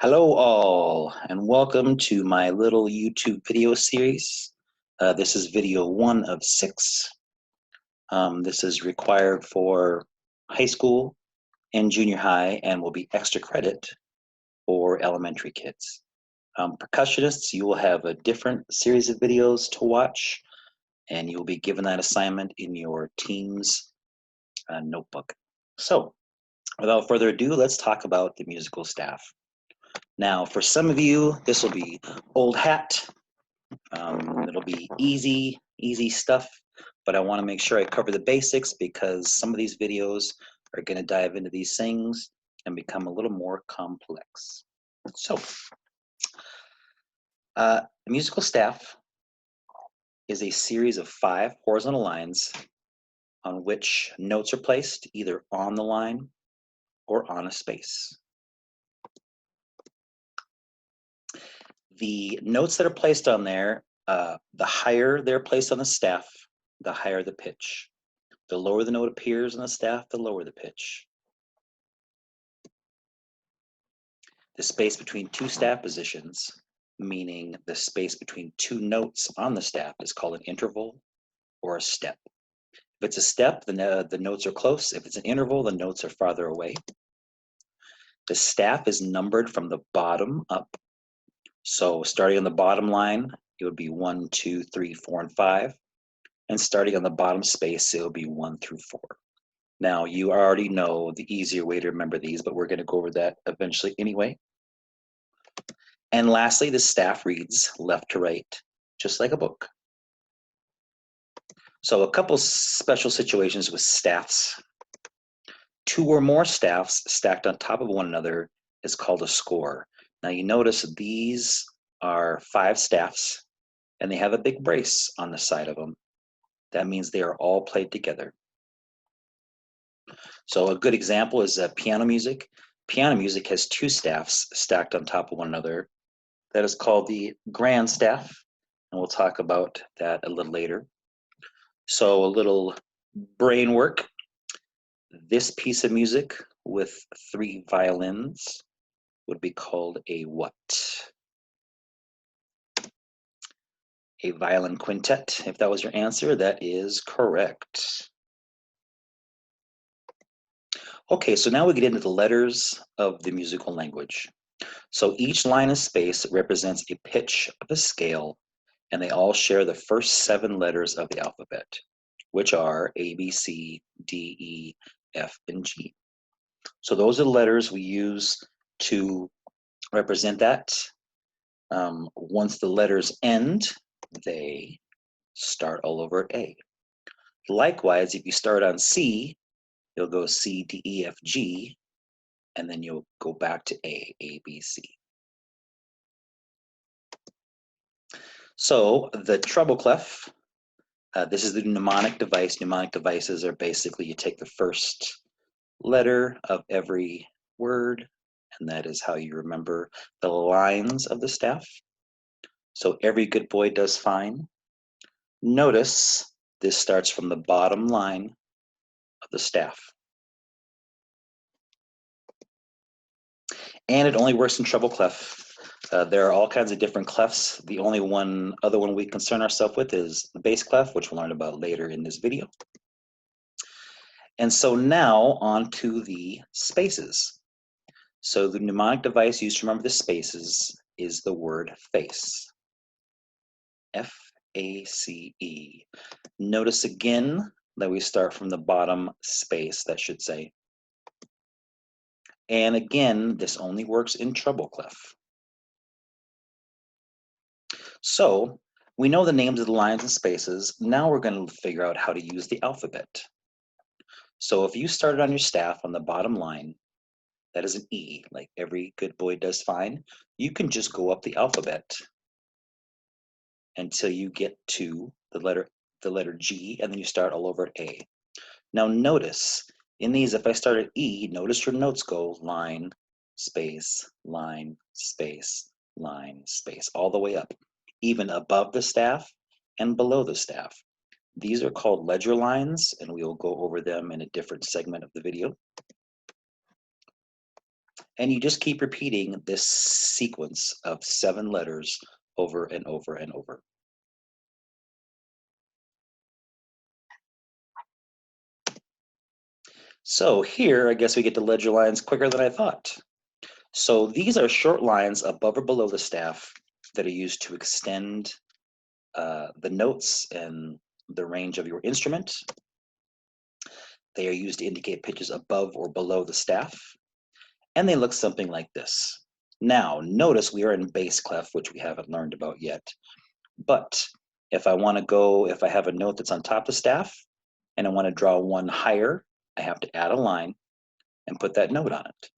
Hello all, and welcome to my little YouTube video series. This is video 1 of 6. This is required for high school and junior high and will be extra credit for elementary kids. Percussionists, you will have a different series of videos to watch, and you will be given that assignment in your team's notebook. So, without further ado, let's talk about the musical staff. Now, for some of you, this will be old hat. It'll be easy stuff, but I want to make sure I cover the basics because some of these videos are going to dive into these things and become a little more complex. So, the musical staff is a series of 5 horizontal lines on which notes are placed either on the line or on a space. The notes that are placed on there, the higher they're placed on the staff, the higher the pitch. The lower the note appears on the staff, the lower the pitch. The space between 2 staff positions, meaning the space between 2 notes on the staff, is called an interval or a step. If it's a step, the notes are close. If it's an interval, the notes are farther away. The staff is numbered from the bottom up. So starting on the bottom line, it would be 1, 2, 3, 4, and 5. And starting on the bottom space, it'll be 1 through 4. Now, you already know the easier way to remember these, but we're going to go over that eventually anyway. And lastly, the staff reads left to right, just like a book. So a couple special situations with staffs. 2 or more staffs stacked on top of one another is called a score. Now you notice these are 5 staffs, and they have a big brace on the side of them. That means they are all played together. So a good example is piano music. Piano music has 2 staffs stacked on top of one another. That is called the grand staff, and we'll talk about that a little later. So a little brain work. This piece of music with 3 violins would be called a what? A violin quintet. If that was your answer, that is correct. Okay, so now we get into the letters of the musical language. So each line of space represents a pitch of a scale, and they all share the first 7 letters of the alphabet, which are A, B, C, D, E, F, and G. So those are the letters we use to represent that. Once the letters end, they start all over at A. Likewise, if you start on C, you'll go C, D, E, F, G, and then you'll go back to A, B, C. So the treble clef, this is the mnemonic device. Mnemonic devices are basically you take the first letter of every word, and that is how you remember the lines of the staff. So every good boy does fine. Notice this starts from the bottom line of the staff. And it only works in treble clef. There are all kinds of different clefs. The only other one we concern ourselves with is the bass clef, which we'll learn about later in this video. And so now on to the spaces. So the mnemonic device used to remember the spaces is the word face. F-A-C-E. Notice again that we start from the bottom space, that should say. And again, this only works in treble clef. So we know the names of the lines and spaces. Now we're going to figure out how to use the alphabet. So if you started on your staff on the bottom line, that is an E, like every good boy does fine, you can just go up the alphabet until you get to the letter G, and then you start all over at A. Now notice, in these, if I start at E, notice your notes go line, space, line, space, line, space, all the way up, even above the staff and below the staff. These are called ledger lines, and we will go over them in a different segment of the video. And you just keep repeating this sequence of 7 letters over and over and over. So here, I guess we get to ledger lines quicker than I thought. So these are short lines above or below the staff that are used to extend the notes and the range of your instrument. They are used to indicate pitches above or below the staff, and they look something like this. Now, notice we are in bass clef, which we haven't learned about yet. But if I want to go, if I have a note that's on top of the staff, and I want to draw one higher, I have to add a line and put that note on it.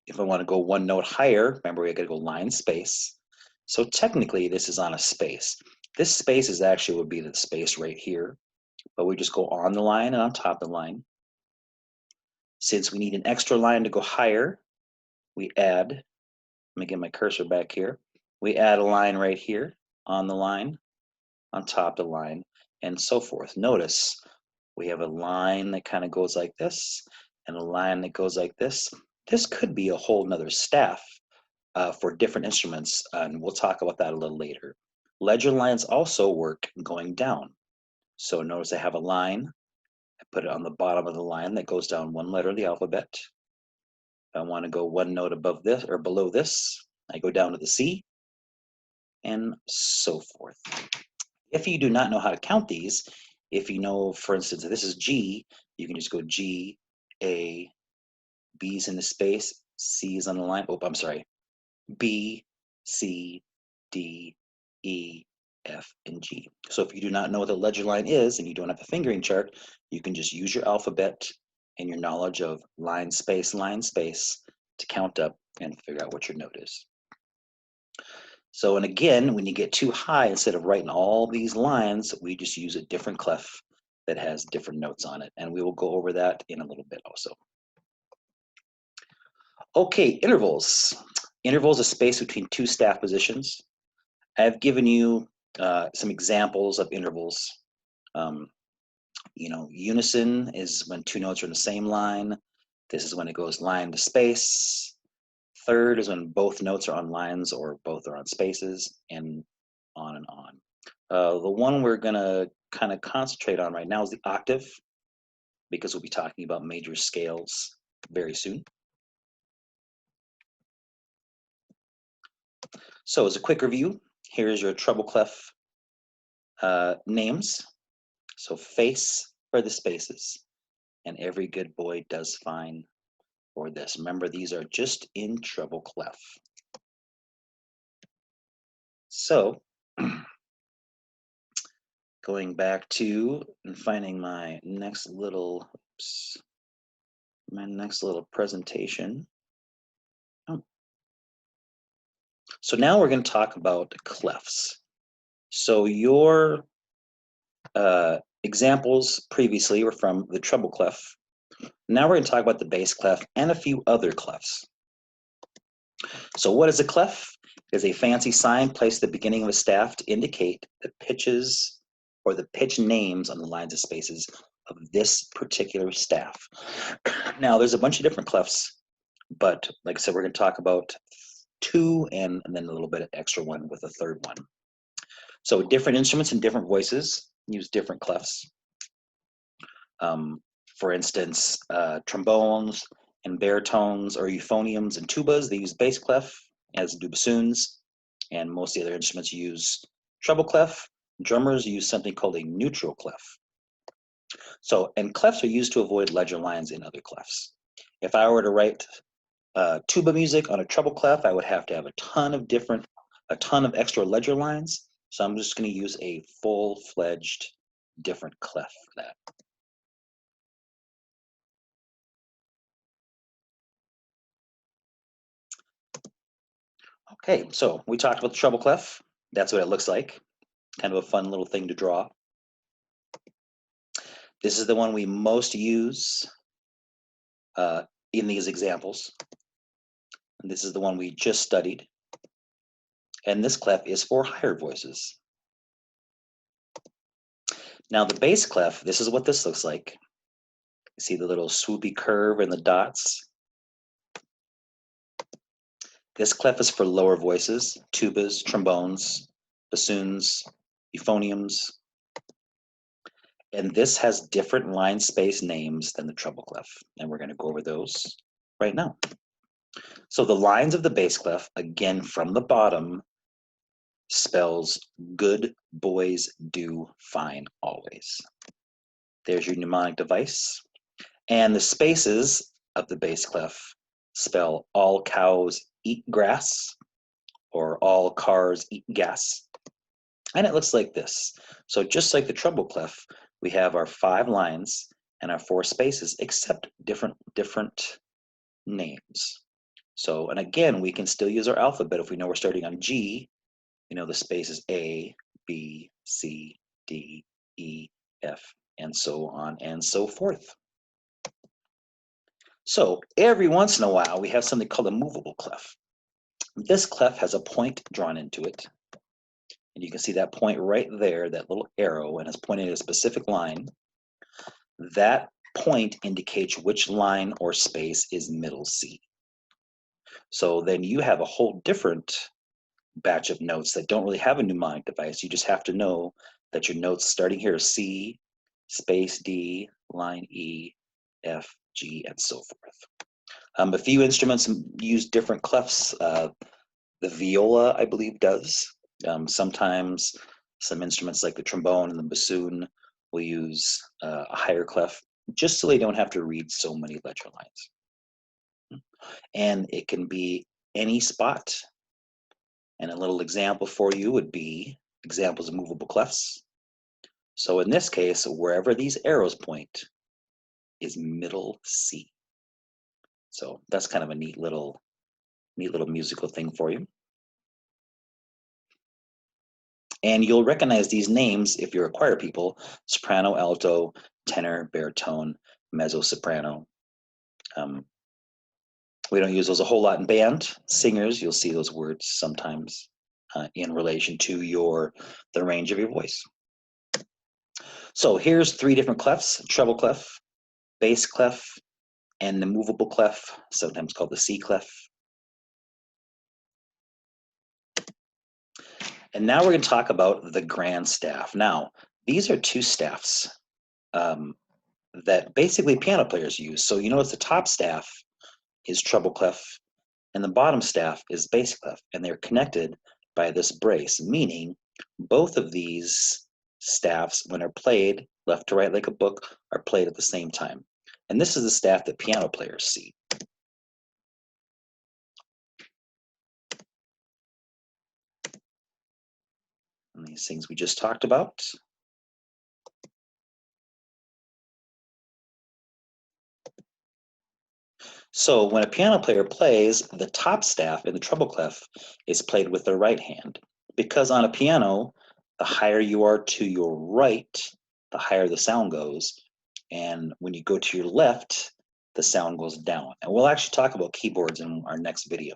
If I want to go one note higher, remember we got to go line space. So technically this is on a space. This space is actually would be the space right here, but we just go on the line and on top of the line. Since we need an extra line to go higher, we add, let me get my cursor back here. We add a line right here on the line, on top of the line, and so forth. Notice we have a line that kind of goes like this and a line that goes like this. This could be a whole nother staff for different instruments, and we'll talk about that a little later. Ledger lines also work going down. So notice I have a line, I put it on the bottom of the line that goes down one letter of the alphabet. If I want to go one note above this or below this, I go down to the C, and so forth. If you do not know how to count these, if you know, for instance, if this is G, you can just go G, A, B's in the space, C is on the line. Oh, I'm sorry. B, C, D, E, F, and G. So if you do not know what a ledger line is and you don't have a fingering chart, you can just use your alphabet and your knowledge of line space to count up and figure out what your note is. So, and again, when you get too high, instead of writing all these lines, we just use a different clef that has different notes on it. And we will go over that in a little bit also. Okay, intervals. Intervals is space between two staff positions. I've given you some examples of intervals. Unison is when two notes are in the same line. This is when it goes line to space. Third is when both notes are on lines or both are on spaces, and on and on. The one we're going to kind of concentrate on right now is the octave, because we'll be talking about major scales very soon. So as a quick review, here's your treble clef names. So face for the spaces, and every good boy does fine for this. Remember, these are just in treble clef. So going back to and finding my next little presentation. So now we're going to talk about clefs. So your examples previously were from the treble clef. Now we're going to talk about the bass clef and a few other clefs. So what is a clef? It is a fancy sign placed at the beginning of a staff to indicate the pitches or the pitch names on the lines of spaces of this particular staff. Now there's a bunch of different clefs, but like I said, we're going to talk about two and then a little bit of extra one with a third one. So different instruments and different voices use different clefs. For instance, trombones and baritones or euphoniums and tubas, they use bass clef, as do bassoons, and most of the other instruments use treble clef. Drummers use something called a neutral clef. So, and clefs are used to avoid ledger lines in other clefs. If I were to write tuba music on a treble clef, I would have to have a ton of extra ledger lines. So I'm just going to use a full-fledged different clef for that. Okay, so we talked about the treble clef. That's what it looks like. Kind of a fun little thing to draw. This is the one we most use in these examples. And this is the one we just studied. And this clef is for higher voices. Now the bass clef, this is what this looks like. You see the little swoopy curve and the dots? This clef is for lower voices, tubas, trombones, bassoons, euphoniums, and this has different line space names than the treble clef, and we're going to go over those right now. So the lines of the bass clef, again from the bottom, spells good boys do fine always. There's your mnemonic device. And the spaces of the bass clef spell all cows eat grass or all cars eat gas. And it looks like this. So just like the treble clef, we have our 5 lines and our 4 spaces, except different names. So, and again, we can still use our alphabet. If we know we're starting on G, you know the space is A, B, C, D, E, F, and so on and so forth. So every once in a while, we have something called a movable clef. This clef has a point drawn into it. And you can see that point right there, that little arrow, and it's pointing at a specific line. That point indicates which line or space is middle C. So then you have a whole different batch of notes that don't really have a mnemonic device. You just have to know that your notes starting here is C, space D, line E, F, G, and so forth. A few instruments use different clefs. The viola, I believe, does. Sometimes some instruments like the trombone and the bassoon will use a higher clef, just so they don't have to read so many letter lines. And it can be any spot. And a little example for you would be examples of movable clefs. So in this case, wherever these arrows point is middle C. So that's kind of a neat little musical thing for you. And you'll recognize these names if you're a choir people: soprano, alto, tenor, baritone, mezzo soprano. We don't use those a whole lot in band. Singers, you'll see those words sometimes in relation to the range of your voice. So here's 3 different clefs: treble clef, bass clef, and the movable clef, sometimes called the C clef. And now we're going to talk about the grand staff. Now, these are 2 staffs that basically piano players use. So you notice the top staff is treble clef, and the bottom staff is bass clef, and they're connected by this brace, meaning both of these staffs, when are played left to right like a book, are played at the same time. And this is the staff that piano players see. And these things we just talked about. So when a piano player plays, the top staff in the treble clef is played with their right hand. Because on a piano, the higher you are to your right, the higher the sound goes. And when you go to your left, the sound goes down. And we'll actually talk about keyboards in our next video.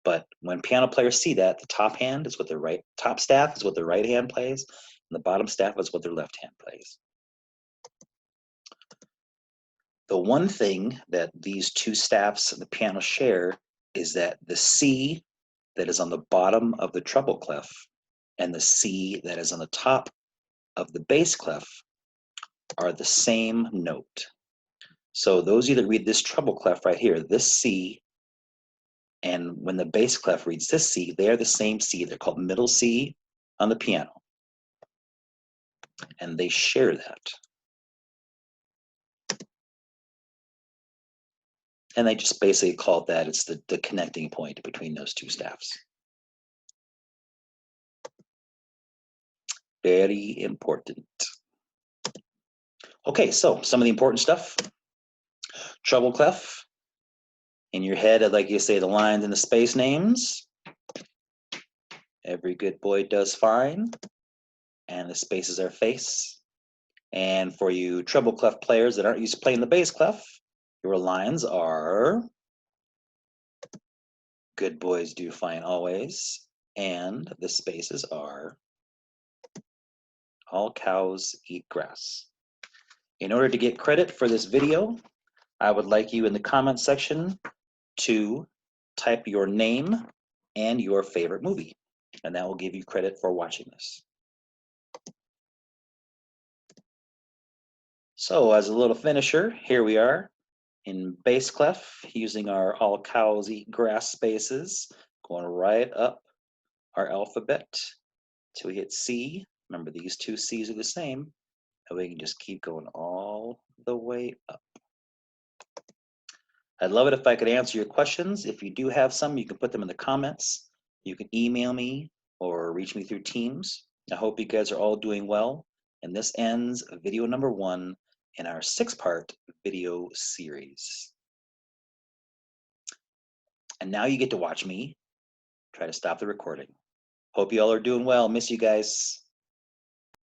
But when piano players see that, the top staff is what their right hand plays, and the bottom staff is what their left hand plays. The one thing that these 2 staffs of the piano share is that the C that is on the bottom of the treble clef and the C that is on the top of the bass clef are the same note. So those of you that read this treble clef right here, this C, and when the bass clef reads this C, they're the same C. They're called middle C on the piano. And they share that. And they just basically call that, it's the connecting point between those 2 staffs. Very important. Okay, so some of the important stuff. Treble clef. In your head, I'd like you to say the lines and the space names. Every good boy does fine. And the spaces are face. And for you treble clef players that aren't used to playing the bass clef, your lines are good boys do fine always. And the spaces are all cows eat grass. In order to get credit for this video, I would like you in the comment section to type your name and your favorite movie, and that will give you credit for watching this. So as a little finisher, here we are in bass clef using our all cows eat grass spaces, going right up our alphabet till we hit C. Remember, these two C's are the same, and we can just keep going all the way up. I'd love it if I could answer your questions. If you do have some, you can put them in the comments. You can email me or reach me through Teams. I hope you guys are all doing well. And this ends video number 1 in our 6-part video series. And now you get to watch me try to stop the recording. Hope you all are doing well. Miss you guys.